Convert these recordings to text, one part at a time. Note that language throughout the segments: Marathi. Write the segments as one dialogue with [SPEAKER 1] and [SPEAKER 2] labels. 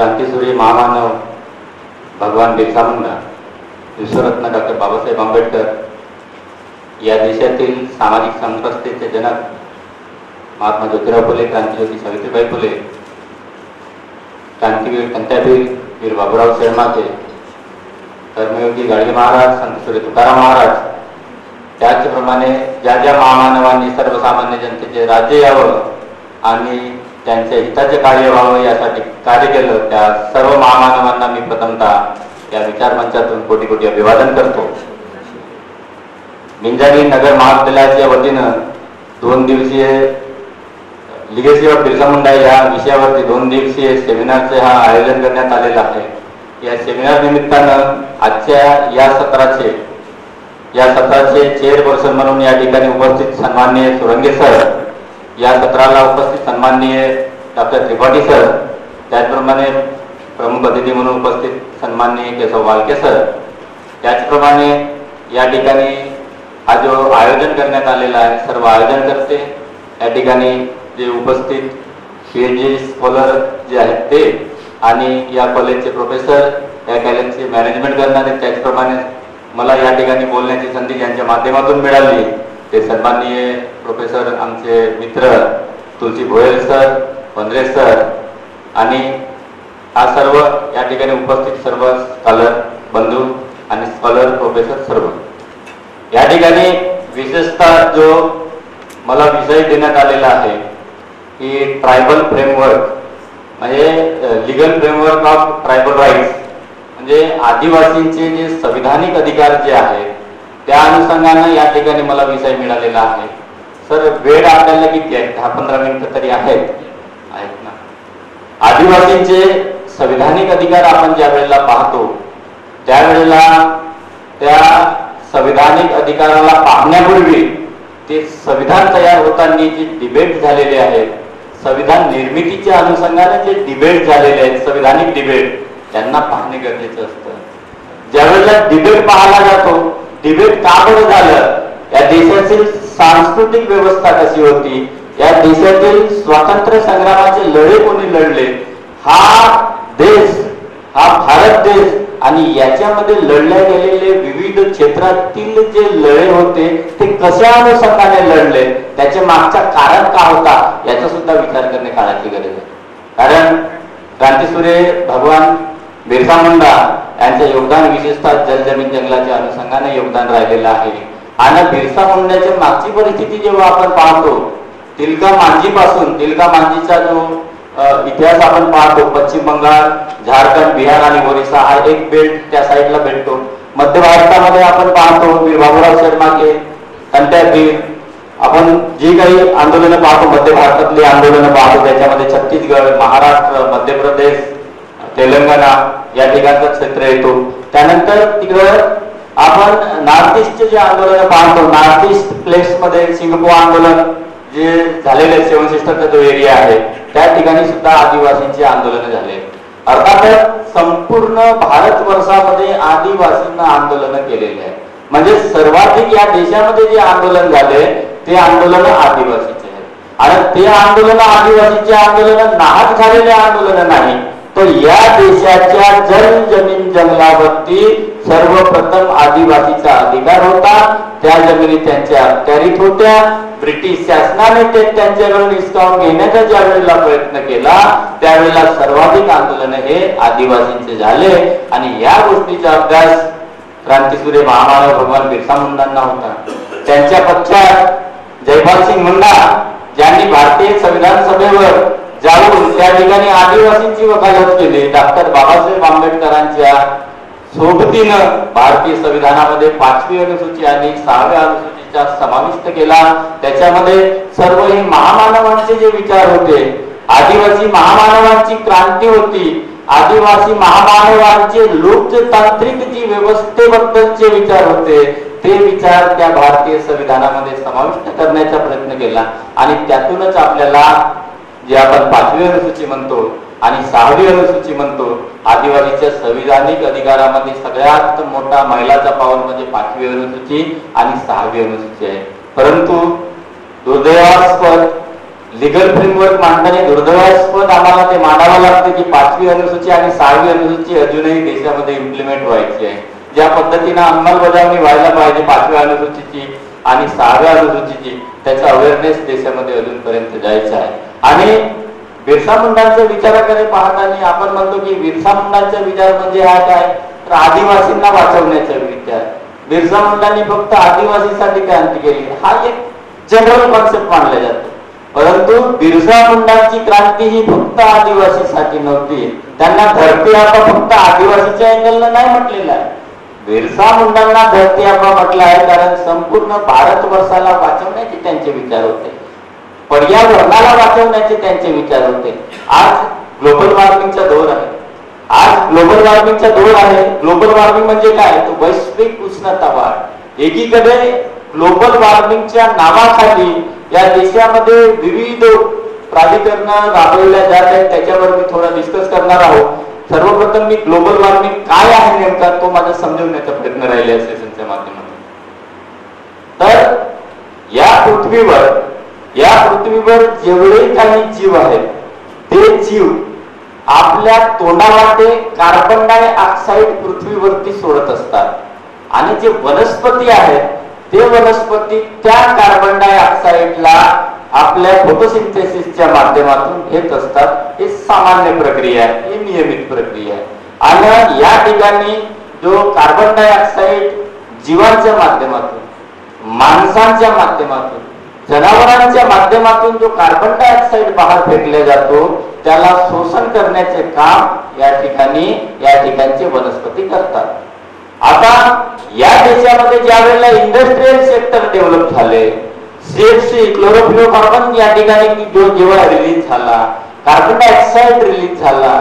[SPEAKER 1] क्रांतीसूर्य महामानव भगवान बिरसा मुंडा, विश्वरत्न डॉक्टर बाबासाहेब आंबेडकर या देशातील सामाजिक संस्कृतीचे जनक महात्मा ज्योतिराव फुले, क्रांतिज्योती सावित्रीबाई फुले, क्रांतीवीर कंत्यावीर वीर बाबूराव शर्माचे, कर्मयोगी गाडगे महाराज, संतसूर्य तुकाराम महाराज, त्याचप्रमाणे ज्या ज्या महामानवांनी सर्वसामान्य जनतेचे राज्य यावं आणि त्यांच्या हिताचे कार्य व्हावं यासाठी कार्य केलं, त्या सर्व महामानवांना मी प्रथमतः या विचारमंचातून कोटी कोटी अभिवादन करतो. मिंजानी नगर महाविद्यालयाच्या वतीनं 2 दिवसीय लिगेसी ऑफ बिरसा मुंडा या विषयावरती 2 दिवसीय सेमिनारचे हा आयोजन करण्यात आलेलं आहे. या सेमिनार निमित्तानं आजच्या या सत्राचे चेअरपर्सन म्हणून या ठिकाणी उपस्थित सन्माननीय सुरंगे सर, या सत्राला उपस्थित सन्माननीय डॉक्टर त्रिपाठी सर, त्याचप्रमाणे प्रमुख अतिथी म्हणून उपस्थित सन्माननीय केशव वालके सर, त्याचप्रमाणे या ठिकाणी हा जो आयोजन करण्यात आलेला आहे सर्व आयोजनकर्ते, या ठिकाणी जे उपस्थित PhD स्कॉलर जे आहेत ते आणि या कॉलेजचे प्रोफेसर, या कॉलेजचे मॅनेजमेंट करणारे, त्याचप्रमाणे मला या ठिकाणी बोलण्याची संधी ज्यांच्या माध्यमातून मिळाली ते सन्माननीय प्रोफेसर आमचे मित्र तुलसी भोयल सर, वंद्रे सर आणि हा सर्व या ठिकाणी उपस्थित सर्व स्कॉलर बंधू आणि स्कॉलर प्रोफेसर सर्व. या ठिकाणी विशेषतः जो मला विषय देण्यात आलेला आहे की ट्रायबल फ्रेमवर्क, म्हणजे legal framework of tribal rights, म्हणजे आदिवासींचे जे संविधानिक अधिकार जे आहेत त्या अनुषंगानं या ठिकाणी मला विषय मिळालेला आहे. सर वेळ आपल्याला किती आहे? 10-15 मिनिटं तरी आहेत ना. आदिवासींचे संविधानिक अधिकार आपण ज्या वेळेला पाहतो त्यावेळेला त्या संविधानिक अधिकाराला पाहण्यापूर्वी ते संविधान तयार होताना जे डिबेट झालेले आहेत, संविधान निर्मितीच्या अनुषंगाने जे डिबेट झालेले आहेत, संविधानिक डिबेट, त्यांना पाहणे गरजेचं असतं. ज्यावेळेला डिबेट पाहायला जातो, डिबेट का बरं झालं, या देशाची सांस्कृतिक व्यवस्था कशी होती, या देशातील स्वातंत्र्य संग्रामाचे लढे कोणी लढले, हा देश, हा भारत देश आणि याच्यामध्ये लढल्या गेलेले विविध क्षेत्रातील जे लढे होते ते कशा अनुषंगाने लढले, त्याच्या मागचा कारण का होता याचा सुद्धा विचार करणे काळाची गरज आहे. कारण क्रांतीसूर्य भगवान बिरसा मुंडा यांचे योगदान विशेषतः जल जमीन जंगलाच्या अनुषंगाने योगदान राहिलेलं आहे. आणि बिरसा मुंडाच्या मागची परिस्थिती जेव्हा आपण पाहतो, तिलका मांझीचा जो इतिहास आपण पाहतो, पश्चिम बंगाल, झारखंड, बिहार आणि ओरिसा हा एक बेल्ट त्या साईडला भेटतो. मध्य भारतामध्ये आपण पाहतो वीर बाबूराव शर्माचे, कंत्यावीर, आपण जी काही आंदोलनं पाहतो, मध्य भारतातली आंदोलनं पाहतो, त्याच्यामध्ये छत्तीसगड, महाराष्ट्र, मध्य प्रदेश, तेलंगणा या ठिकाणचं क्षेत्र येतो. त्यानंतर तिकडं आपण नॉर्थ ईस्टचे जे आंदोलन पाहतो, नॉर्थ ईस्ट प्लेस मध्ये सिंगपो आंदोलन जे झालेले 7 सिस्टरचा जो एरिया आहे त्या ठिकाणी सुद्धा आदिवासींचे आंदोलन झाले. अर्थातच संपूर्ण भारतवर्षामध्ये आदिवासींना आंदोलन केलेले आहे. म्हणजे सर्वाधिक या देशामध्ये जे आंदोलन झाले ते आंदोलन आदिवासीचे आहेत. आणि ते आंदोलन आदिवासीचे आंदोलन नाहक झालेले आंदोलन नाही, तर या देशाच्या जल जमीन जंगलावरती सर्वप्रथम आदिवासीचा अधिकार होता. त्या जमिनी त्यांच्या अखत्यारीत होत्या. ब्रिटिश शासनाने ते त्यांच्याकडून हिसकावून घेण्याचा ज्या वेळेला प्रयत्न केला त्यावेळेला सर्वाधिक आंदोलन हे आदिवासींचे झाले. आणि या गोष्टीचा अभ्यास क्रांतीसूर्य महामानव भगवान बिरसा मुंडांना होता. त्यांच्या पश्चात जयपाल सिंग मुंडा ज्यांनी भारतीय संविधान सभेवर जाऊन त्या ठिकाणी आदिवासींची वकालत केली. डॉक्टर बाबासाहेब आंबेडकरांच्या सोबतीनं भारतीय संविधानामध्ये 5वी अनुसूची आणि 6व्या अनुसूचीचा समाविष्ट केला. त्याच्यामध्ये सर्व हे महामानवांचे जे विचार होते, आदिवासी महामानवांची क्रांती होती, आदिवासी महामानवांचे लोकतांत्रिक जी व्यवस्थेबद्दलचे विचार होते ते विचार त्या भारतीय संविधानामध्ये समाविष्ट करण्याचा प्रयत्न केला. आणि त्यातूनच आपल्याला जे आपण 5वी अनुसूची म्हणतो आणि 6वी अनुसूची म्हणतो, आदिवासीच्या संविधानिक अधिकारामध्ये सगळ्यात मोठा महिलाचा पाऊल म्हणजे 5वी अनुसूची आणि 6वी अनुसूची आहे. परंतु दुर्दैवास्पद लिगल फ्रेमवर्क मांडताना दुर्दैवास्पद आम्हाला ते मांडावं लागतं की 5वी अनुसूची आणि 6वी अनुसूची अजूनही देशामध्ये इम्प्लिमेंट व्हायची आहे. ज्या पद्धतीनं अंमलबजावणी व्हायला पाहिजे 5व्या अनुसूचीची आणि 6व्या अनुसूचीची, त्याचा अवेअरनेस देशामध्ये अजूनपर्यंत जायचा आहे. आणि बिरसा मुंडांच्या विचाराकडे पाहताना आपण म्हणतो की बिरसा मुंडांचा विचार म्हणजे हा काय, तर आदिवासींना वाचवण्याचा विचार. बिरसा मुंडांनी फक्त आदिवासीसाठी क्रांती केली हा एक जनरल कॉन्सेप्ट मानला जातो, परंतु बिरसा मुंडांची क्रांती ही फक्त आदिवासीसाठी नव्हती. त्यांना धरती आबा फक्त आदिवासीच्या अँगलनं नाही म्हटलेलं आहे. बिरसा मुंडांना धरती आबा म्हटलं आहे कारण संपूर्ण भारतवर्षाला वाचवण्याचे त्यांचे विचार होते, पर्यावरणाला वाचवण्याचे त्यांचे विचार होते. आज ग्लोबल वॉर्मिंगचा दौर आहे. ग्लोबल वॉर्मिंग म्हणजे काय, तो वैश्विक उष्णता वाढ. एकीकडे ग्लोबल वॉर्मिंगच्या नावाखाली या देशामध्ये विविध प्राधिकरणं राबवल्या जात आहेत. त्याच्यावर मी थोडा डिस्कस करणार आहोत. सर्वप्रथम मी ग्लोबल वॉर्मिंग काय आहे नेमका तो माझा समजवण्याचा प्रयत्न राहिला सेशनच्या माध्यमातून. तर या पृथ्वीवर जेवढे काही जीव आहेत ते जीव आपल्या तोंडावाटे कार्बन डाय ऑक्साईड पृथ्वीवरती सोडत असतात आणि जे वनस्पती आहेत ते वनस्पती त्या कार्बन डाय ऑक्साईडला आपल्या फोटोसिंथेसिसच्या माध्यमातून घेत असतात. हे सामान्य प्रक्रिया आहे, ही नियमित प्रक्रिया आहे. आणि या ठिकाणी जो कार्बन डाय ऑक्साईड जीवांच्या माध्यमातून, माणसांच्या माध्यमातून, जनावरांच्या माध्यमातून जो कार्बन डाय ऑक्साईड बाहेर फेकला जातो त्याला शोषण करण्याचे काम या ठिकाणचे वनस्पती करतात. आता या देशामध्ये ज्या वेळेला इंडस्ट्रियल सेक्टर डेव्हलप झाले, सीएफसी क्लोरोफ्लोरोकार्बन या ठिकाणी जो जेव्हा रिलीज झाला, कार्बन डायऑक्साईड रिलीज झाला,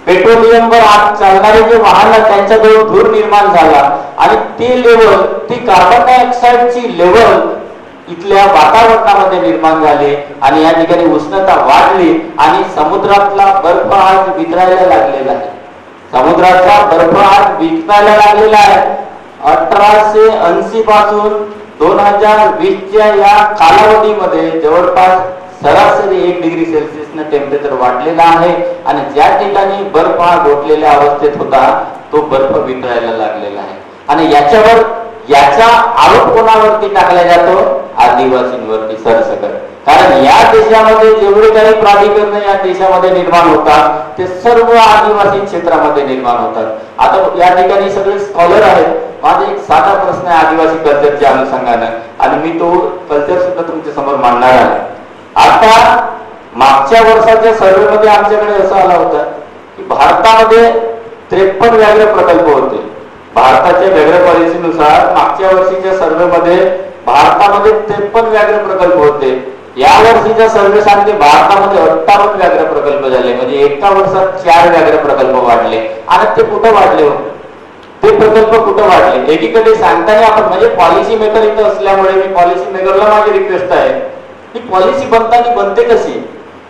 [SPEAKER 1] पेट्रोलियमवर चालणारे जे वाहन त्यांच्याजवळ धूर निर्माण झाला आणि ती कार्बन डायऑक्साईडची लेवल इथल्या वातावरणामध्ये निर्माण झाले आणि या ठिकाणी उष्णता वाढली आणि समुद्रातला बर्फ आज वितळायला लागलेला आहे. 1880 पासून 2020च्या या कालावधीमध्ये जवळपास सरासरी 1 डिग्री सेल्सिअसनं टेम्परेचर वाढलेला आहे आणि ज्या ठिकाणी बर्फ हा गोठलेल्या अवस्थेत होता तो बर्फ वितळायला लागलेला आहे. आणि याचा आरोप कोणावरती टाकला जातो, आदिवासींवरती सरसकट. कारण या देशामध्ये जेवढे काही प्राधिकरण या देशामध्ये निर्माण होतात ते सर्व आदिवासी क्षेत्रामध्ये निर्माण होतात. आता या ठिकाणी सगळे स्कॉलर आहेत. माझा एक साधा प्रश्न आहे आदिवासी कल्चरच्या अनुषंगाने आणि मी तो कल्चर सुद्धा तुमच्या समोर मांडणार आहे. आता मागच्या वर्षाच्या सर्वे मध्ये आमच्याकडे असं आला होता की भारतामध्ये 53 व्याघ्र प्रकल्प होते. भारताच्या व्याघ्र पॉलिसीनुसार मागच्या वर्षीच्या सर्वे मध्ये भारतामध्ये 53 व्याघ्र प्रकल्प होते. या वर्षीच्या सर्वे सांगते भारतामध्ये 58 व्याघ्र प्रकल्प झाले, म्हणजे एका वर्षात 4 व्याघ्र प्रकल्प वाढले. आणि ते कुठं वाढले होते, ते प्रकल्प कुठं वाढले? एकीकडे सांगताना आपण म्हणजे पॉलिसी मेकर इथं असल्यामुळे मी पॉलिसी मेकरला माझी रिक्वेस्ट आहे की पॉलिसी बनते कशी,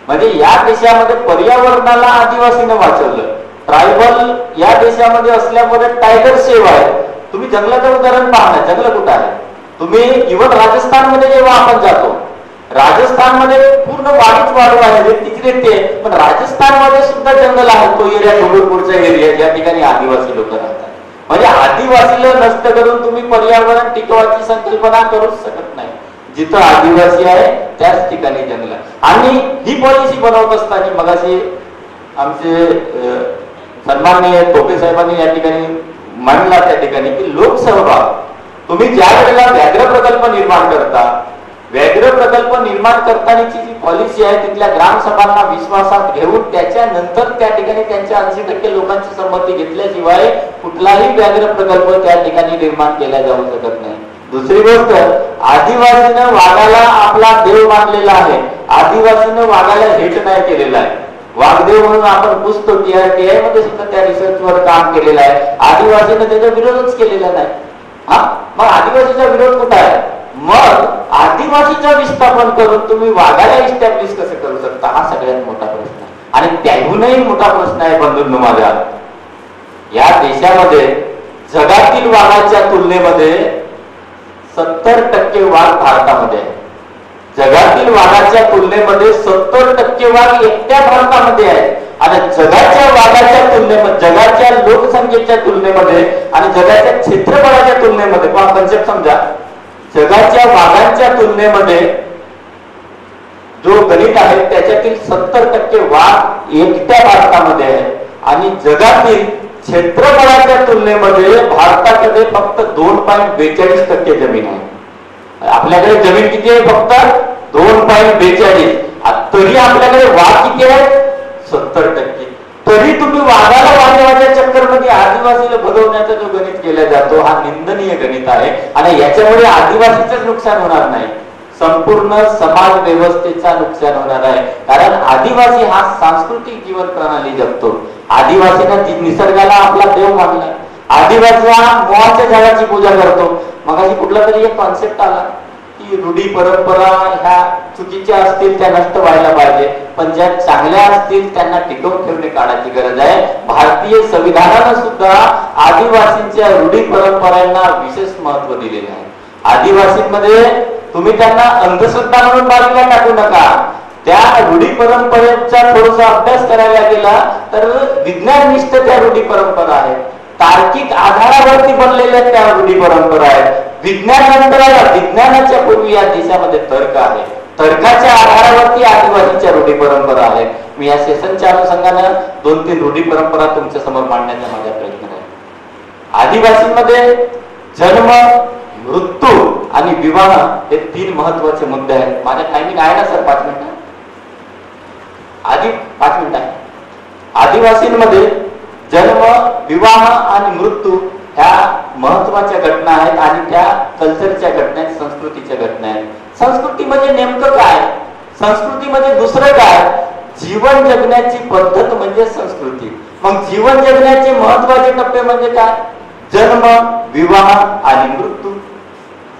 [SPEAKER 1] म्हणजे या देशामध्ये पर्यावरणाला आदिवासीने वाचवलं, ट्रायबल या देशामध्ये असल्यामुळे टायगर सेव आहे. तुम्ही जंगलाचं उदाहरण पाहा ना, जंगल कुठं आहे? तुम्ही इव्हन राजस्थानमध्ये जेव्हा आपण जातो, राजस्थानमध्ये पूर्ण वाढू आहे तिकडे ते, पण राजस्थानमध्ये सुद्धा जंगल आहे. तो एरिया डोंगरपूरचा एरिया ज्या ठिकाणी आदिवासी लोक राहतात. म्हणजे आदिवासीला नष्ट करून तुम्ही पर्यावरण टिकवायची संकल्पना करूच शकत नाही. जिथं आदिवासी आहे त्याच ठिकाणी जंगल. आणि ही पॉलिसी बनवत असताना मगाशी आमचे सन्माननीय टोपे साहेबांनी या ठिकाणी मांडला त्या ठिकाणी की लोकसहभाग. तुम्ही ज्या वेळेला व्याघ्र प्रकल्प निर्माण करता, व्याघ्र प्रकल्प निर्माण करतानाची जी पॉलिसी आहे तिथल्या ग्रामसभांना विश्वासात घेऊन त्याच्यानंतर त्या ठिकाणी त्यांच्या 80% लोकांची संमती घेतल्याशिवाय कुठलाही व्याघ्र प्रकल्प त्या ठिकाणी निर्माण केला जाऊ शकत नाही. दुसरी गोष्ट, आदिवासीनं वाघाला आपला देव मानलेला आहे. आदिवासीनं वाघाला हेट नाही केलेला आहे. वाघदेव म्हणून आपण पुसतो, TRTI मध्ये सुद्धा त्या रिसर्चवर काम केलेलं आहे. आदिवासीनं त्याचा विरोधच केलेला नाही. मग आदिवासीचा विरोध कुठे आहे? मग आदिवासीचं विस्थापन करून तुम्ही वाघाला इस्टॅब्लिश कसं करू शकता, हा सगळ्यात मोठा प्रश्न आहे. आणि त्याहूनही मोठा प्रश्न आहे बंधूंनो माझ्या, या देशामध्ये जगातील वाघाच्या तुलनेमध्ये 70% वाघ भारतामध्ये आहे. जगातील वाघाच्या तुलनेमध्ये 70% वाघ एकट्या भारतामध्ये आहे. आणि जगाच्या वाघाच्या तुलनेमध्ये, जगाच्या लोकसंख्येच्या तुलनेमध्ये आणि जगाच्या क्षेत्रफळाच्या तुलनेमध्ये, पहा कन्सेप्ट समजा, जगाच्या वाघांच्या तुलनेमध्ये जो गणित आहे त्याच्यातील 70% वाघ एकट्या भारतामध्ये आहे. आणि जगातील क्षेत्रफळाच्या तुलनेमध्ये भारताकडे फक्त 2.42% जमीन आहे. आपल्याकडे जमीन किती आहे? फक्त 2.42. तरी आपल्याकडे वाघ किती आहे? 70%. तरी तुम्ही वाघाला वाचवायच्या चक्करमध्ये आदिवासीला भगवण्याचा जो गणित केला जातो हा निंदनीय गणित आहे. आणि याच्यामुळे आदिवासीच नुकसान होणार नाही, संपूर्ण समाज व्यवस्थेचा नुकसान होणार आहे. कारण आदिवासी हा सांस्कृतिक जीवन प्रणाली जगतो. आदिवासीना निसर्गाला आपला देव मानला. आदिवासी हा मोहाच्या झाडाची पूजा करतो. मग अशी कुठला तरी एक कॉन्सेप्ट आला की रूढी परंपरा ह्या चुकीच्या असतील त्या नष्ट व्हायला पाहिजे, पण ज्या चांगल्या असतील त्यांना टिकवून ठेवणे काळाची गरज आहे. भारतीय संविधानानं सुद्धा आदिवासींच्या रूढी परंपरांना विशेष महत्व दिलेले आहे. आदिवासींमध्ये तुम्ही त्यांना अंधश्रद्धा म्हणून बाजूला टाकू नका. त्या रूढी परंपरेचा थोडासा अभ्यास करायला गेला तर विज्ञाननिष्ठ त्या रूढी परंपरा आहेत. तार्किक आधारावरती बनलेल्या त्या रूढी परंपरा आहेत. विज्ञानाच्या पूर्वी या देशामध्ये तर्क आहे. तर्काच्या आधारावरती आदिवासीच्या रूढी परंपरा आहेत. मी या सेशनच्या अनुषंगानं 2-3 रूढी परंपरा तुमच्या समोर मांडण्याचा माझा प्रयत्न आहे. आदिवासींमध्ये जन्म, मृत्यू आणि विवाह हे 3 महत्वाचे मुद्दे आहेत. माझ्या टायमिंग आहे ना सर? 5 मिनिट. 5 मिनिट आहे. आदिवासींमध्ये जन्म, विवाह आणि मृत्यू ह्या महत्वाच्या घटना आहेत आणि त्या कल्चरच्या घटना आहेत, संस्कृतीच्या घटना आहेत. संस्कृती म्हणजे नेमकं काय? संस्कृती म्हणजे दुसरं काय? जीवन जगण्याची पद्धत म्हणजे संस्कृती. मग जीवन जगण्याचे महत्वाचे टप्पे म्हणजे काय? जन्म, विवाह आणि मृत्यू.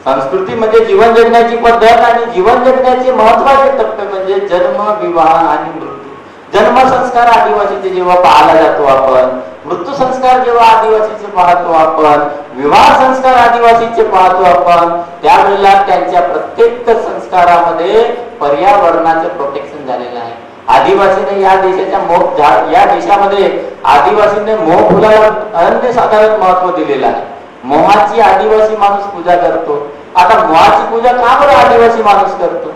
[SPEAKER 1] संस्कृती म्हणजे जीवन जगण्याची पद्धत आणि जीवन जगण्याचे महत्वाचे टप्पे म्हणजे जन्म, विवाह आणि मृत्यू. जन्म संस्कार आदिवासीचे जेव्हा पाहायला जातो आपण, मृत्यू संस्कार जेव्हा आदिवासीचे पाहतो आपण, विवाह संस्कार आदिवासीचे पाहतो आपण, त्यावेळेला त्यांच्या प्रत्येक संस्कारामध्ये पर्यावरणाचे प्रोटेक्शन झालेलं आहे. आदिवासीने या देशामध्ये आदिवासीने मोह फुलाला अनन्यसाधारण महत्व दिलेलं आहे. मोहाची आदिवासी माणूस पूजा करतो. आता मोहाची पूजा का बरं आदिवासी माणूस करतो?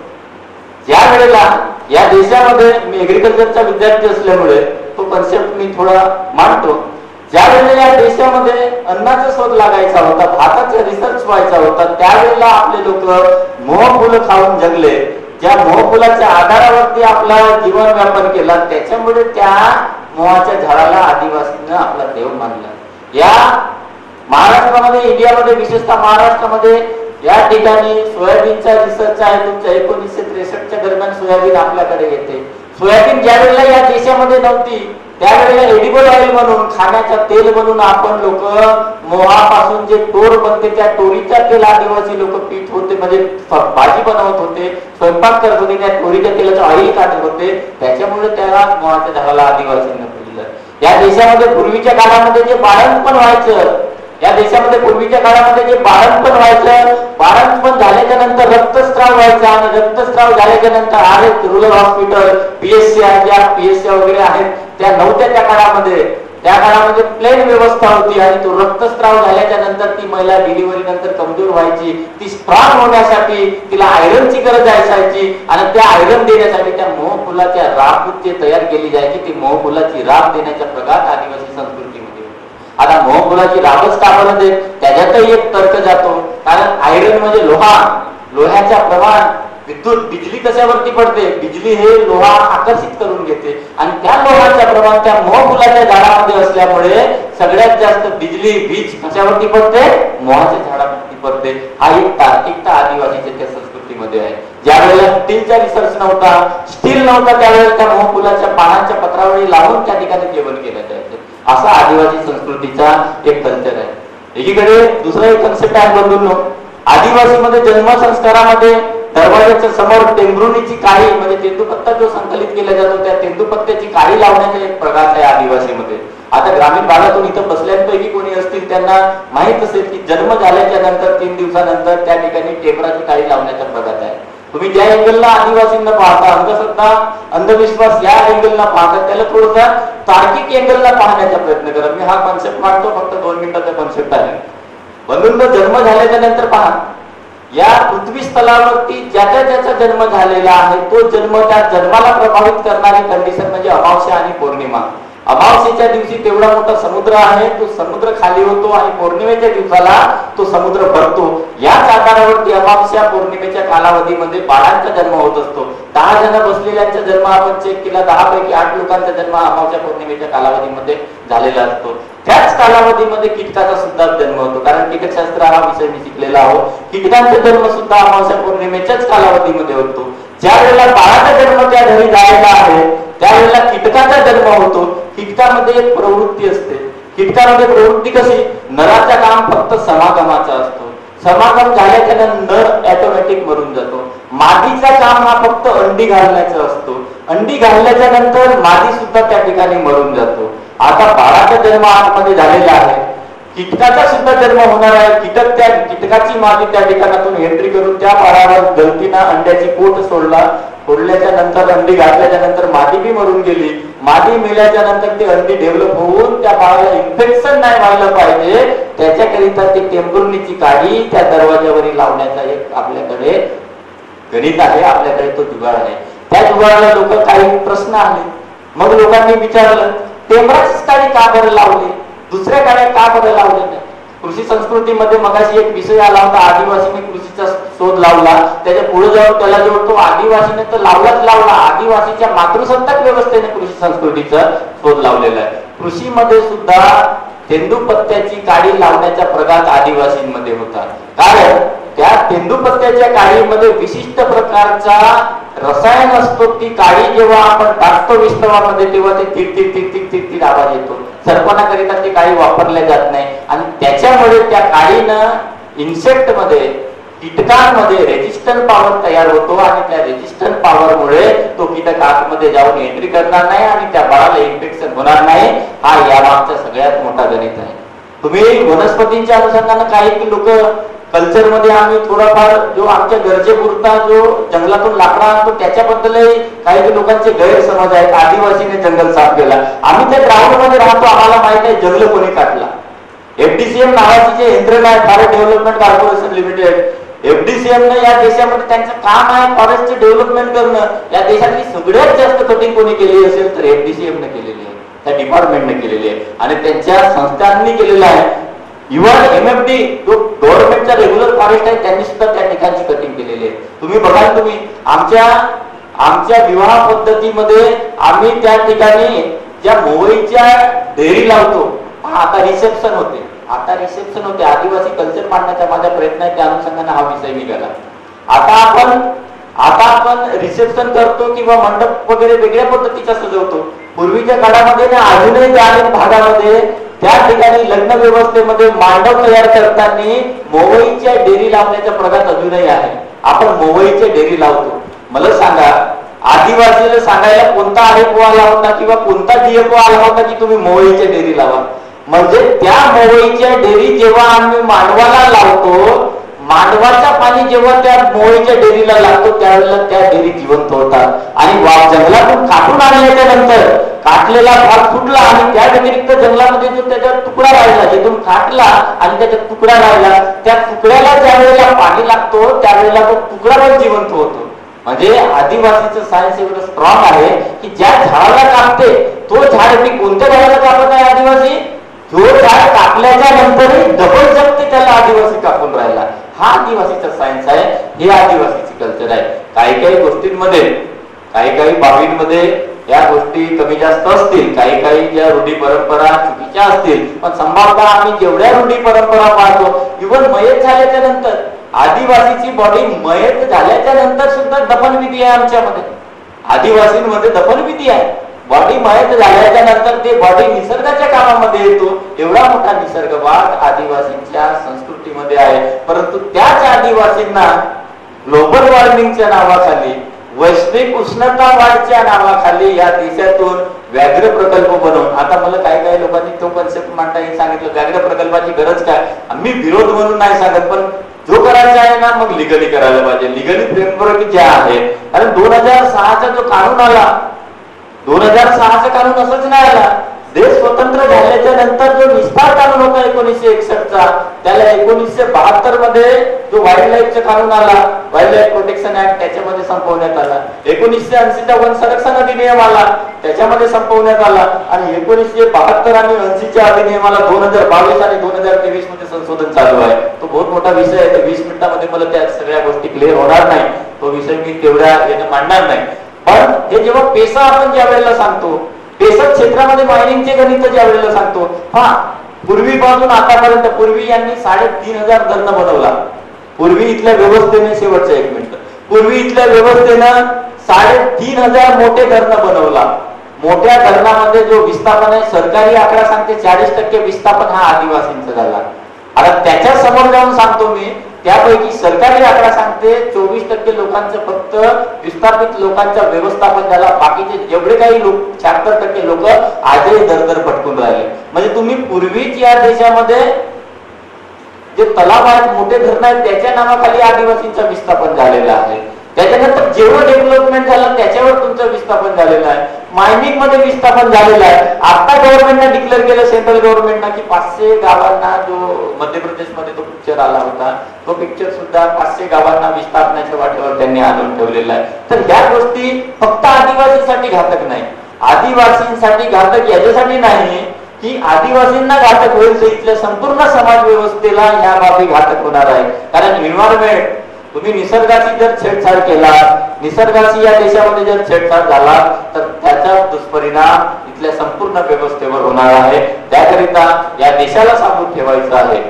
[SPEAKER 1] ज्या वेळेला या देशामध्ये, मी एग्रीकल्चरचा विद्यार्थी असल्यामुळे तो कन्सेप्ट मी थोडा मांडतो, ज्या वेळेला या देशामध्ये अन्नाचा शोध लागायचा होता, भाताचा रिसर्च व्हायचा होता, त्यावेळेला आपले लोक मोहफुलं खाऊन जगले. ज्या मोहफुलाच्या आधारावरती आपला जीवन व्यापन केला, त्याच्यामुळे त्या मोहाच्या झाडाला आदिवासींना आपला देव मानला. या महाराष्ट्रामध्ये, इंडियामध्ये, विशेषतः महाराष्ट्रामध्ये या ठिकाणी सोयाबीनचा रिसर्च आहे. तुमच्या 1963च्या दरम्यान सोयाबीन आपल्याकडे येते. सोयाबीन ज्या वेळेला या देशामध्ये नव्हती त्यावेळेला एडिबल ऑइल म्हणून, खाण्याचा तेल म्हणून आपण लोक मोहापासून जे टोर बनते त्या टोरीचा तेल आदिवासी लोक पीत होते, म्हणजे भाजी बनवत होते, स्वयंपाक करत होते, त्या टोरीच्या तेलाचं ऑइल काढत होते. त्याच्यामुळे त्याला मोहाच्या झाडाला आदिवासींना फुललं. या देशामध्ये पूर्वीच्या काळामध्ये जे बाळंतपण व्हायचं, या देशामध्ये पूर्वीच्या काळामध्ये जे बाळंतपण व्हायचं, बाळंतपण झाल्याच्या नंतर रक्तस्राव व्हायचा आणि रक्तस्राव झाल्याच्या नंतर आहेत रुरल हॉस्पिटल, पीएससी वगैरे आहेत, त्या नव्हत्या त्या काळामध्ये. त्या काळामध्ये प्लेन व्यवस्था होती आणि तो रक्तस्राव झाल्याच्या नंतर ती महिला डिलिव्हरी नंतर कमजोर व्हायची. ती स्ट्रॉंग होण्यासाठी तिला आयरनची गरज असायची आणि त्या आयरन देण्यासाठी त्या मोहफुलाच्या राख तयार केली जायची. ती मोहफुलाची राख देण्याच्या प्रकार आदिवासी संस्कृतीमध्ये. आता मोहफुलाची राखच का बरं देत? त्याच्यातही एक तर्क जातो. कारण आयरन म्हणजे लोहा, लोह्याच्या प्रमाण, विद्युत बिजली कशावरती पडते? बिजली हे लोहा आकर्षित करून घेते आणि त्या लोहाच्या प्रमाण त्या मोहफुलाच्या झाडामध्ये असल्यामुळे सगळ्यात जास्त बिजली, वीज कशावरती पडते? मोहाच्या झाडावरती पडते. हा एक तार्किकता आदिवासीच्या त्या संस्कृतीमध्ये आहे. ज्या वेळेला स्टीलचा रिसर्च नव्हता, स्टील नव्हता, त्यावेळेला त्या मोहफुलाच्या पानांच्या पत्रावळी लावून त्या ठिकाणी जेवण केलं जायचं. असा आदिवासी संस्कृतीचा एक कल्चर आहे. एकीकडे दुसरा एक कन्सेप्ट आहे बंधूंनो, आदिवासीमध्ये जन्मसंस्कारामध्ये दरवाजाच्या समोर टेंभरुणीची काळी म्हणजे तेंदूपत्ता जो संकलित केला जातो त्या तेंदूपत्त्याची काळी लावण्याचा एक प्रकार आहे आदिवासीमध्ये. आता ग्रामीण भागातून इथं बसल्यापैकी कोणी असतील त्यांना माहित असेल की जन्म झाल्याच्या नंतर 3 दिवसानंतर त्या ठिकाणी टेंभराची काळी लावण्याचा प्रकार आहे. तुम्ही ज्या अँगलला आदिवासींना पाहता, अंधश्रद्धा अंधविश्वास या अँगलला पाहता, त्याला थोडासा तार्किक अँगलला पाहण्याचा प्रयत्न करा. मी हा कॉन्सेप्ट मांडतो, फक्त 2 मिनिटाचा कॉन्सेप्ट आहे. बंधूंचा जन्म झाल्याच्या नंतर पहा, या पृथ्वी स्थलावरती ज्याचा ज्याचा जन्म झालेला आहे तो जन्म, त्या जन्माला प्रभावित करणारी कंडिशन म्हणजे अमावस्या आणि पौर्णिमा. अमावस्येच्या दिवशी तेवढा मोठा समुद्र आहे, तो समुद्र खाली होतो आणि पौर्णिमेच्या दिवसाला तो समुद्र भरतो. याच आधारावरती अमावस्या पौर्णिमेच्या कालावधीमध्ये बाळांचा जन्म होत असतो. 10 जण बसलेल्यांचा जन्म आपण चेक केला, 10 पैकी 8 लोकांचा जन्म अमावस्या पौर्णिमेच्या कालावधीमध्ये झालेला असतो. त्याच कालावधीमध्ये कीटकाचा सुद्धा जन्म होतो, कारण कीटकशास्त्र हा विषय मी शिकलेला आहोत. कीटकांचा जन्म सुद्धा अमावस्या पौर्णिमेच्याच कालावधीमध्ये होतो. ज्या वेळेला बाळाचा जन्म त्या घरी झालेला आहे त्यावेळेला कीटकाचा जन्म होतो. कीटकामध्ये एक प्रवृत्ती असते. कीटकामध्ये प्रवृत्ती कशी, नराचा काम फक्त समागमाचा असतो. समागम झाल्याच्या नंतर ऑटोमॅटिक मरून जातो. मादीचा काम हा फक्त अंडी घालण्याचा असतो. अंडी घालण्याच्या नंतर मादी सुद्धा त्या ठिकाणी मरून जातो. आता बाळाचा जन्म आतमध्ये झालेला आहे, कीटकाचा सुद्धा जन्म होणार आहे. त्या कीटकाची मादी त्या ठिकाणातून एंट्री करून त्या बाळावर गलतीनं अंड्याची पोट फोडल्याच्या नंतर, अंडी घातल्याच्या नंतर मादी बी मरून गेली. मादी मेल्याच्या नंतर ते अंडी डेव्हलप होऊन त्या बाळाला इन्फेक्शन नाही व्हायला पाहिजे, त्याच्याकरिता ते टेंभुर्णीची काडी त्या दरवाज्यावरील लावण्याचा एक आपल्याकडे गणित आहे, आपल्याकडे तो जुगाड आहे. त्या जुगाडाला लोक काही प्रश्न आले. मग लोकांनी विचारलं, टेंभराचीच काडी का बरं लावली, दुसऱ्या काड्या का बरं लावल्या नाही? कृषी संस्कृतीमध्ये मगाशी एक विषय आला होता, आदिवासीने कृषीचा शोध लावला. त्याच्या पुढे जाऊन त्याला जोडतो, आदिवासीने तर लावलाच लावला. आदिवासीच्या मातृसत्ताक व्यवस्थेने कृषी संस्कृतीचा शोध लावलेला आहे. कृषीमध्ये सुद्धा तेंदूपत्त्याची काडी लावण्याचा प्रघात आदिवासींमध्ये होता. कारण त्या तेंदूपत्त्याच्या काडीमध्ये विशिष्ट प्रकारचा रसायन असतो. ती काडी जेव्हा आपण टाकतो विस्तवामध्ये तेव्हा ते तिक तिक तिक तिक तिक तिक आवाज येतो. सरपणाकरिता ती काडी वापरल्या जात नाही आणि त्याच्यामुळे त्या काडीनं इन्सेक्ट मध्ये, कीटकांमध्ये रेजिस्टंट पॉवर तयार होतो आणि त्या रेजिस्टंट पॉवर मुळे तो कीटक आतमध्ये जाऊन एंट्री करणार नाही आणि त्या बाळाला इन्फेक्शन होणार नाही. हा यामागचा सगळ्यात मोठा गणित आहे. तुम्ही वनस्पतींच्या अनुषंगाने काही लोक कल्चर मध्ये आम्ही थोडाफार जो आमच्या गरजेपुरता जो जंगलातून लाकडा आणतो त्याच्याबद्दलही काही लोकांचे गैरसमज आहेत. आदिवासीने जंगल साफ केला, आम्ही त्या ग्राउंड मध्ये राहतो, आम्हाला माहित आहे जंगल कोणी काढला. FDCM नावाची जे यंत्रणा आहे, forest development corporation limited, FDCM ने या देशामध्ये त्यांचं काम आहे फॉरेस्टचे डेव्हलपमेंट करणं. या देशातली सगळ्यात जास्त कटिंग कोणी केली असेल तर FDCM ने केलेली आहे, त्या डिपार्टमेंटने केलेली आहे आणि त्यांच्या संस्थांनी केलेलं आहे. इव्हन MFD जो गव्हर्नमेंटचा रेग्युलर फॉरेस्ट आहे त्यांनी सुद्धा त्या ठिकाणची कटिंग केलेली आहे. तुम्ही बघाल, तुम्ही आमच्या विवाह पद्धतीमध्ये आम्ही त्या ठिकाणी ज्या मोवईच्या डेअरी लावतो, आता रिसेप्शन होते. आदिवासी कल्चर मांडण्याचा माझा प्रयत्न आहे, त्या अनुषंगाने हा विषय निघाला. आता आपण रिसेप्शन करतो किंवा मंडप वगैरे वेगळ्या पद्धतीचा सजवतो. पूर्वीच्या काळामध्ये ना अजूनही त्या अनेक भागामध्ये त्या ठिकाणी लग्न व्यवस्थेमध्ये मांडव तयार करताना मोवईच्या डेअरी लावण्याचा प्रघात अजूनही आहे. आपण मोवईच्या डेअरी लावतो. मला सांगा, आदिवासीला सांगायला कोणता आरोप आला होता किंवा कोणता DFO आला होता की तुम्ही मोवईच्या डेअरी लावा? म्हणजे त्या मोवईच्या डेअरी जेव्हा आम्ही मांडवाला लावतो, मांडवाचा पाणी जेव्हा त्या मोवईच्या डेअरीला लागतो त्यावेळेला त्या डेअरी जिवंत होतात. आणि जंगलातून काढून आणल्याच्या नंतर काटलेला भाग फुटला आणि त्या व्यतिरिक्त जंगलामध्ये जो त्याचा तुकडा राहिला, जिथून काटला आणि त्याचा तुकडा राहिला, त्या तुकड्याला ज्या वेळेला पाणी लागतो त्यावेळेला तो तुकडा पण जिवंत होतो. म्हणजे आदिवासीचं सायन्स एवढं स्ट्रॉंग आहे की ज्या झाडाला कापते तो झाड, मी कोणत्या झाडाला कापत आहे आदिवासी, जो झाड कापल्याच्या नंतरही डबल जगते त्याला आदिवासी कापून राहिला. हा आदिवासीचा सायन्स आहे, हे आदिवासीचे कल्चर आहे. काही गोष्टींमध्ये, काही बाबींमध्ये या गोष्टी कमी जास्त असतील, काही ज्या रूढी परंपरा चुकीच्या असतील, पण संभाव्यतः आम्ही जेवढ्या रूढी परंपरा पाहतो, इव्हन मयत झाल्याच्या नंतर आदिवासीची बॉडी मयत झाल्याच्या नंतर सुद्धा दफनविधी आहे आमच्यामध्ये. आदिवासींमध्ये दफनविधी आहे. बॉडी मयत झाल्याच्या नंतर ते बॉडी निसर्गाच्या कामामध्ये येतो. एवढा मोठा निसर्गवाद आदिवासींच्या संस्कृतीमध्ये आहे. परंतु त्याच आदिवासींना ग्लोबल वॉर्मिंगच्या नावाखाली, वैश्विक उष्णता वाढच्या नावाखाली या देशातून व्याघ्र प्रकल्प बनवून, आता मला काही लोकांनी तो कन्सेप्ट मांडता सांगितलं, व्याघ्र प्रकल्पाची गरज काय? आम्ही विरोध म्हणून नाही सांगत, पण जो करायचा आहे ना मग लिगली करायला पाहिजे. लिगली फ्रेमवर्क ज्या आहेत, कारण 2006चा जो कानून आला, 2006चा कानून असंच नाही आला. देश स्वतंत्र झाल्याच्या नंतर जो विस्तार कानून होता 1961चा, त्याला 1972 मध्ये जो वाईल्ड लाईफचा कानून आला, वाईल्ड लाईफ प्रोटेक्शन ऍक्ट, त्याच्यामध्ये संपवण्यात आला. 1980चा वन संरक्षण अधिनियम आला, त्याच्यामध्ये संपवण्यात आला. आणि 1972 आणि 80च्या अधिनियमाला 2022 आणि 2023 मध्ये संशोधन चालू आहे. तो बहुत मोठा विषय आहे. 20 मिनिटांमध्ये मला त्या सगळ्या गोष्टी क्लिअर होणार नाही. तो विषय मी तेवढ्या याने मांडणार नाही. पण हे जेव्हा पेसा आपण ज्या वेळेला सांगतो, पेसा क्षेत्रामध्ये मायनिंगचे गणित ज्या वेळेला सांगतो, हा पूर्वीपासून आतापर्यंत, पूर्वी यांनी 3,500 धरण बनवला. पूर्वी इथल्या व्यवस्थेने, शेवटचं 1 मिनिट, पूर्वी इथल्या व्यवस्थेनं 3,500 मोठे धरण बनवला. मोठ्या धरणामध्ये जो विस्थापन आहे, सरकारी आकडा सांगते 40% विस्थापन हा आदिवासींचा झाला. आता त्याच्या समोर जाऊन सांगतो मी, त्यापैकी सरकारी आकडा सांगते 24% लोकांचं फक्त विस्थापित लोकांच्या व्यवस्थापन झाला. बाकीचे जेवढे काही लोक 76% लोक आजही दरदर पटकून राहिले. म्हणजे तुम्ही पूर्वीच या देशामध्ये जे तलाव आहेत, मोठे धरण आहेत, त्याच्या नावाखाली आदिवासींचं विस्थापन झालेलं आहे. त्याच्यानंतर जेवढं डेव्हलपमेंट झालं त्याच्यावर तुमचं विस्थापन झालेलं आहे. मायनिंग मध्ये विस्थापन झालेलं आहे. आता गव्हर्नमेंटने डिक्लेअर केलं, सेंट्रल गव्हर्नमेंटनं, की 500 गावांना, जो मध्य प्रदेशमध्ये तो पिक्चर आला होता, तो पिक्चर सुद्धा 500 गावांना विस्थापनाच्या वाटेवर त्यांनी आणून ठेवलेला आहे. तर ह्या गोष्टी फक्त आदिवासींसाठी घातक नाही, आदिवासींसाठी घातक याच्यासाठी नाही की आदिवासींना घातक होईल, तर इथल्या संपूर्ण समाज व्यवस्थेला ह्या बाबी घातक होणार आहे. कारण एन्व्हायरमेंट, तुम्ही निसर्गाची जर छेडछाड केला, निसर्गाची या देशामध्ये जर छेडछाड झाला, तर त्याचा दुष्परिणाम इथल्या संपूर्ण व्यवस्थेवर होणार आहे. त्याकरिता या देशाला साबूत ठेवायचं आहे,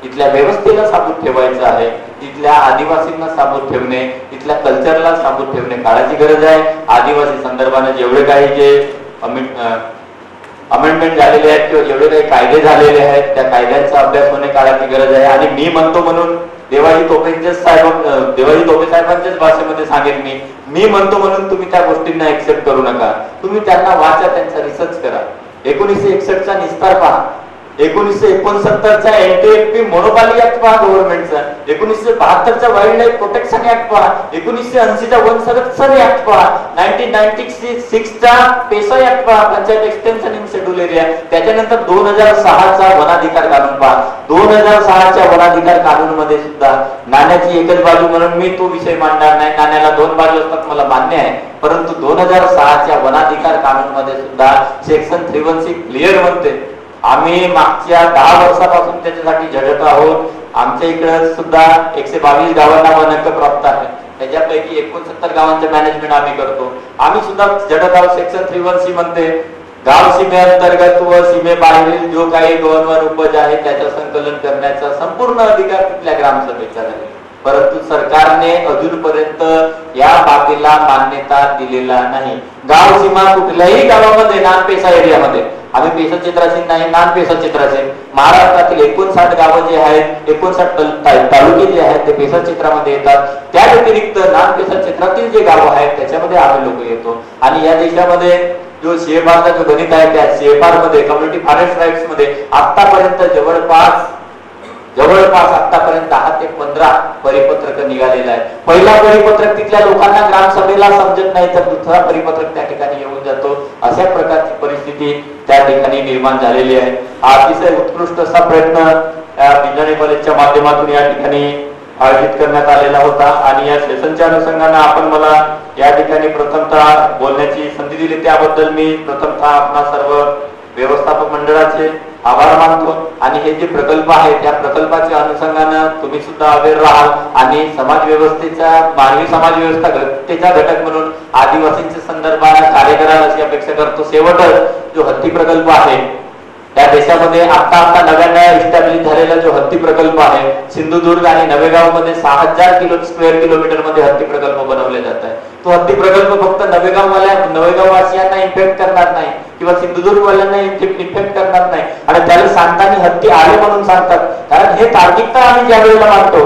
[SPEAKER 1] इथल्या व्यवस्थेला साबूत ठेवायचं आहे, इथल्या आदिवासींना साबूत ठेवणे, इथल्या कल्चरला साबूत ठेवणे काळाची गरज आहे. आदिवासी संदर्भाने जेवढे काही जे अमेंडमेंट झालेले आहेत किंवा जेवढे काही कायदे झालेले आहेत, त्या कायद्यांचा अभ्यास होणे काळाची गरज आहे. आणि मी म्हणतो म्हणून देवाजी तोपे साहेबांच्याच भाषेमध्ये सांगेन, मी म्हणतो म्हणून तुम्ही त्या गोष्टींना एक्सेप्ट करू नका. तुम्ही त्यांना वाचा, त्यांचा रिसर्च करा. 1961चा निस्तार पहा, 1969चा NTFP मोनोपॉली ऍक्ट पहा गव्हर्नमेंटचा, 1972चा वाईल्ड लाईफ प्रोटेक्शन ऍक्ट पहा, 1980चा वन संरक्षण ऍक्ट पहा, 1996चा पेसा ऍक्ट पहा, panchayat extension in schedule area, त्याच्यानंतर 2006चा वनाधिकार कानून पहा. 2006च्या वनाधिकार कानून मध्ये सुद्धा नाण्याची एकच बाजू म्हणून मी तो विषय मांडणार नाही, नाण्याला 2 बाजू असतात मला मान्य आहे, परंतु 2006च्या वनाधिकार कानून मध्ये सुद्धा सेक्शन 316 क्लिअर म्हणते. आम्ही मागच्या 10 वर्षापासून त्याच्यासाठी झटत आहोत. आमच्या इकडे सुद्धा 122 गावांना वन हक्क प्राप्त आहे, त्याच्यापैकी 69 गावांचं मॅनेजमेंट आम्ही करतो. आम्ही सुद्धा झटत आहोत. सेक्शन 316 म्हणते गाव सीमेअंतर्गत व सीमेबाहेरील जो काही गव्हर्नमेंट उपज आहे त्याचं संकलन करण्याचा संपूर्ण अधिकार तिथल्या ग्रामसभेचा आहे. परंतु सरकारने अजूनपर्यंत या बाबीला मान्यता दिलेला नाही. गाव सीमा कुठल्याही गावामध्ये, नानपेसा एरियामध्ये, आम्ही पेसा चित्राचे नाही, नानपेसा चित्राचे, महाराष्ट्रातील 59 गावं जे आहेत, 59 तालुके जे आहेत ते पेसा चित्रामध्ये येतात. त्या व्यतिरिक्त नानपेसा चित्रातील जे गाव आहेत त्याच्यामध्ये आम्ही लोक येतो. आणि या देशामध्ये जो CFRचा जो गणित आहे, त्या CFR मध्ये, कम्युनिटी फॉरेस्ट राईट्स मध्ये आतापर्यंत जवळपास आतापर्यंत 10 ते 15 परिपत्रक निघालेलं आहे. पहिला परिपत्रक तिथल्या लोकांना ग्रामसभेला समजत नाही, तर दुसरा परिपत्रक त्या ठिकाणी येऊन जातो. अशा प्रकारची परिस्थिती त्या ठिकाणी निर्माण झालेली आहे. हा अतिशय उत्कृष्ट असा प्रयत्न बिंजणी कॉलेजच्या माध्यमातून या ठिकाणी आयोजित करण्यात आलेला होता. आणि या सेशनच्या अनुषंगाने आपण मला या ठिकाणी प्रथमतः बोलण्याची संधी दिली, त्याबद्दल मी प्रथमतः आपणा सर्व व्यवस्थापक मंडळाचे आभार मानतो. आणि हे जे प्रकल्प आहे त्या प्रकल्पाच्या अनुषंगाने तुम्ही सुद्धा अवेअर राहाल आणि समाज व्यवस्थेचा, मानवी समाज व्यवस्थेचा घटक म्हणून आदिवासींच्या संदर्भात कार्य कराल अशी अपेक्षा करतो. शेवटच जो हत्ती प्रकल्प आहे, त्या देशामध्ये आता नव्याने इस्टॅब्लिश झालेला जो हत्ती प्रकल्प आहे, सिंधुदुर्ग आणि नवेगाव मध्ये 6000 स्क्वेअर किलोमीटर मध्ये हत्ती प्रकल्प बनवले जात आहे. तो हत्ती प्रकल्प फक्त नवेगाव वासियांना इफेक्ट करणार नाही किंवा सिंधुदुर्ग वाल्यांना इफेक्ट करणार नाही. आणि त्याला सांगताना हत्ती आले म्हणून सांगतात, कारण हे तार्किकता आम्ही ज्या वेळेला मांडतो,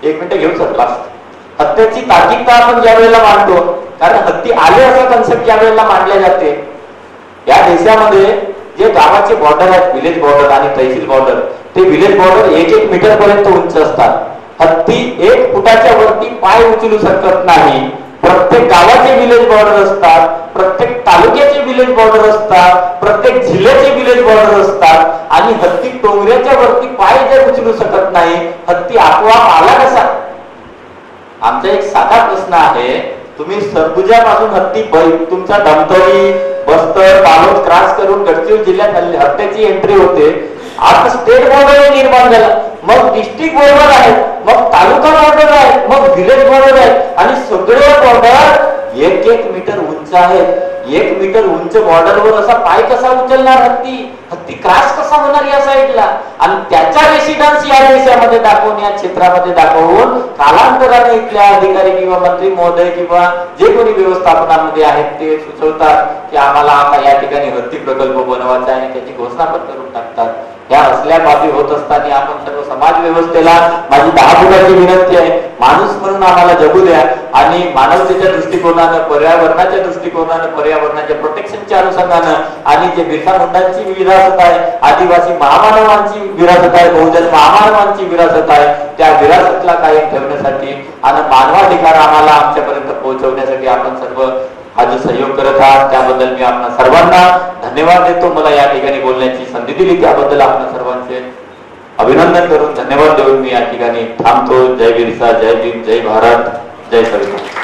[SPEAKER 1] 1 मिनिट घेऊ सर लास्ट, हत्तीची तार्किकता आपण ज्या वेळेला मांडतो, कारण हत्ती आले असा कन्सेप्ट ज्या वेळेला मांडल्या जाते, या देशामध्ये जे गावाचे बॉर्डर आहेत, विलेज बॉर्डर आणि तहसील बॉर्डर, ते विलेज बॉर्डर 1-1 मीटर पर्यंत उंच असतात. हत्ती 1 फुटाच्या वरती पाय उचलू शकत नाही. प्रत्येक गावाचे विलेज बॉर्डर असतात, प्रत्येक तालुक्याचे विलेज बॉर्डर असतात, प्रत्येक जिल्ह्याचे विलेज बॉर्डर असतात आणि हत्ती डोंगराच्या वरती पाय जर उचलू शकत नाही, हत्ती आपोआप आला कसा? आमचा एक साधा प्रश्न आहे, तुम्ही सरगुजापासून हत्ती तुमचा धमतरी, बस्तर, बालोद क्रॉस करून गडचिरोली जिल्ह्यात हत्तीची एंट्री होते. आता स्टेट बॉर्डर निर्माण झाला, मग डिस्ट्रिक्ट बॉर्डर आहे, मग तालुका बॉर्डर आहे, मग विलेज बॉर्डर आहे आणि सगळे बॉर्डर 1-1 मीटर उंच आहेत. 1 मीटर उंच बॉर्डरवर असा पाय कसा उचलणार हत्ती? हत्ती क्रॉस कसा होणार या साईडला? आणि त्याचा रेसिडन्स या देशामध्ये दाखवून, या क्षेत्रामध्ये दाखवून कालांतराने इथल्या अधिकारी किंवा मंत्री महोदय किंवा जे कोणी व्यवस्थापनामध्ये आहेत ते सुचवतात की आम्हाला आता या ठिकाणी हत्ती प्रकल्प बनवायचा आहे आणि त्याची घोषणा पण करून टाकतात. या असल्या बाबी होत असताना आपण सर्व समाज व्यवस्थेला माझी 10 फुटाची विनंती आहे, माणूस म्हणून आम्हाला जगू द्या आणि मानवतेच्या दृष्टिकोनानं, पर्यावरणाच्या दृष्टिकोनानं, पर्यावरणाच्या प्रोटेक्शनच्या अनुषंगानं आणि जे बिरसा मुंडांची विरासत आहे, आदिवासी महामानवांची विरासत आहे, बहुजन महामानवांची विरासत आहे, त्या विरासतला कायम ठेवण्यासाठी आणि मानवाधिकार आम्हाला आमच्यापर्यंत पोहोचवण्यासाठी आपण सर्व हा जो सहयोग करत आहात त्याबद्दल मी आपणा सर्वांना धन्यवाद देतो. मला या ठिकाणी बोलण्याची संधी दिली त्याबद्दल आपणा सर्वांचे अभिनंदन करून धन्यवाद देऊन मी या ठिकाणी थांबतो. जय बिरसा, जय भीम, जय भारत, जय संविधान.